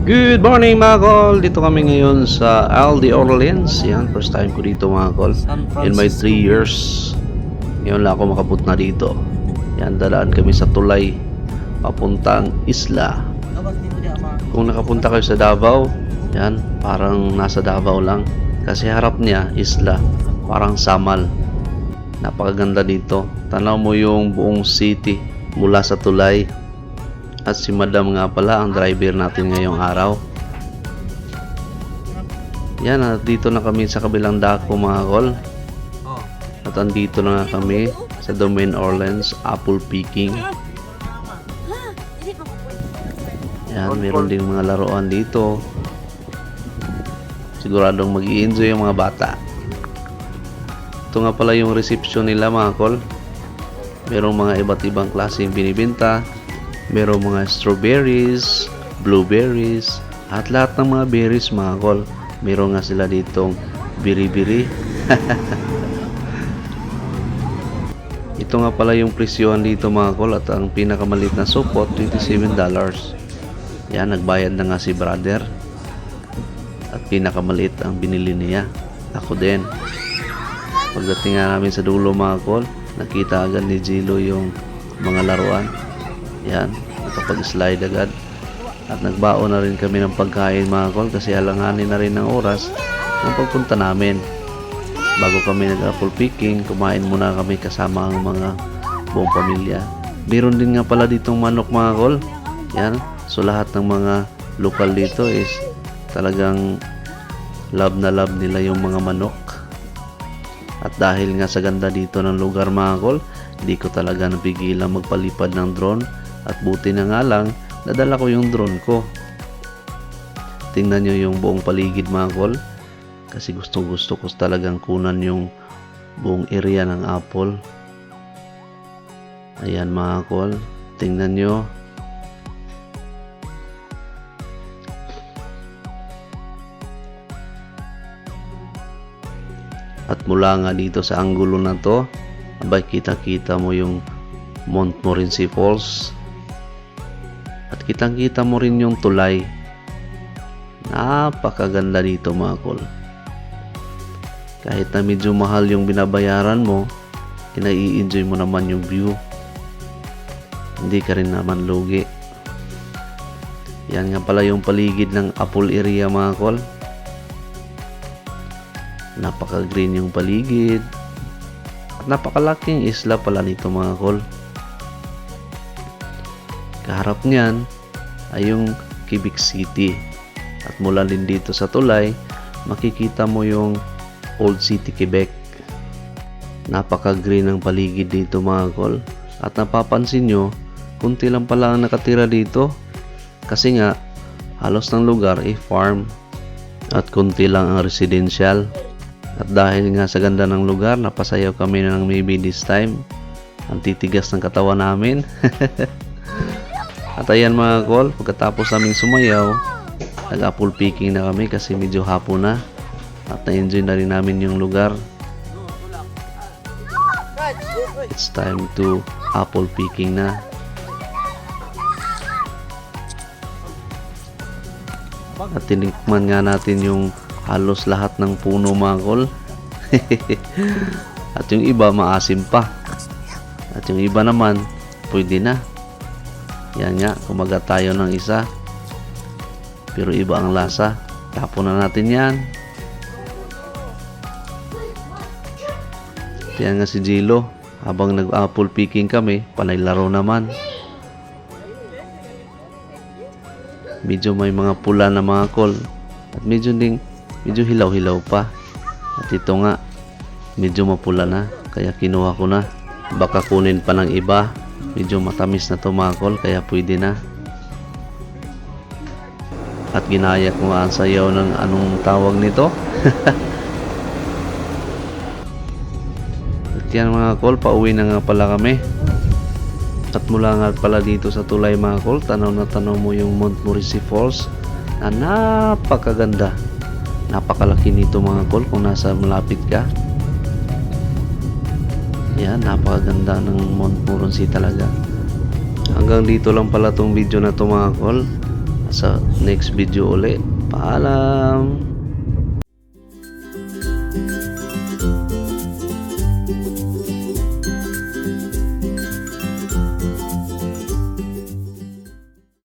Good morning mga kol! Dito kami ngayon sa Aldi Orleans. Yan, first time ko dito mga kol. San In my Francisco. 3 years. Ngayon lang ako makapunta dito. Yan, dalaan kami sa tulay. Papuntang isla. Kung nakapunta kayo sa Davao, yan, parang nasa Davao lang. Kasi harap niya, isla. Parang Samal. Napakaganda dito. Tanaw mo yung buong city mula sa tulay. At si Madam nga pala ang driver natin ngayong araw. Yan, at dito na kami sa kabilang dako mga kol. At andito na kami sa Domain Orleans Apple Picking. Yan, meron ding mga laruan dito. Siguradong mag-i-enjoy yung mga bata. Ito nga pala yung reception nila mga kol. Merong mga iba't ibang klaseng binibenta. Merong mga strawberries, blueberries, at lahat ng mga berries mga kol. Meron nga sila ditong biri-biri. Ito nga pala yung presyohan dito mga kol, at ang pinakamalit na supot, $27. Yan, nagbayad na nga si brother. At pinakamalit ang binili niya. Ako din. Pagdating nga namin sa dulo mga kol, nakita agad ni Jilo yung mga laruan. Yan, nakapag-slide agad. At nagbaon na rin kami ng pagkain mga kol, kasi halanganin na rin ng oras ng pagpunta namin. Bago kami nag-apple picking, kumain muna kami kasama ang mga buong pamilya. Meron din nga pala ditong manok mga kol. Yan, so lahat ng mga lokal dito is talagang love na love nila yung mga manok. At dahil nga sa ganda dito ng lugar mga kol, di ko talaga napigilan magpalipad ng drone. At buti na nga lang, nadala ko yung drone ko. Tingnan nyo yung buong paligid mga kol. Kasi gusto ko talagang kunan yung buong area ng apple. Ayan mga kol. Tingnan nyo. At mula nga dito sa anggulo na to, abay kita-kita mo yung Montmorency Falls. At kitang-kita mo rin yung tulay. Napakaganda dito mga kol. Kahit na medyo mahal yung binabayaran mo, i-enjoy mo naman yung view. Hindi ka rin naman lugi. Yan nga pala yung paligid ng apple area mga kol. Napaka-green yung paligid. At napakalaking isla pala nito mga kol. Kaharap niyan ay yung Quebec City. At mula din dito sa tulay, makikita mo yung Old City, Quebec. Napaka-green ang paligid dito mga kol. At napapansin nyo, kunti lang pala ang nakatira dito. Kasi nga, halos ng lugar ay farm. At kunti lang ang residential. At dahil nga sa ganda ng lugar, napasayaw kami ng maybe this time. Ang titigas ng katawan namin. At ayan mga kol, pagkatapos namin sumayaw, nag-apple picking na kami kasi medyo hapon na. At na-enjoy na rin namin yung lugar. It's time to apple picking na. At tinikman nga natin yung halos lahat ng puno mga kol. At yung iba maasim pa. At yung iba naman pwede na. Yan nga, kumagat tayo ng isa. Pero iba ang lasa. Tapon na natin yan. Yan nga si Jilo. Habang nag-apple picking kami, panay laro naman. Medyo may mga pula na mga kol. At medyo hilaw-hilaw pa. At ito nga, medyo mapula na. Kaya kinuha ko na. Baka kunin pa ng iba. Medyo matamis na to mga kol, kaya pwede na. At ginaya ko nga ang sayaw ng anong tawag nito. At yan mga kol, pauwi na nga pala kami. At mula nga pala dito sa tulay mga kol, tanaw na tanaw mo yung Montmorency Falls na napakaganda. Napakalaki nito mga kol kung nasa malapit ka. Yan, napakaganda ng Montmorency talaga. Hanggang dito lang pala tong video na to mga kol. Sa next video ulit. Paalam!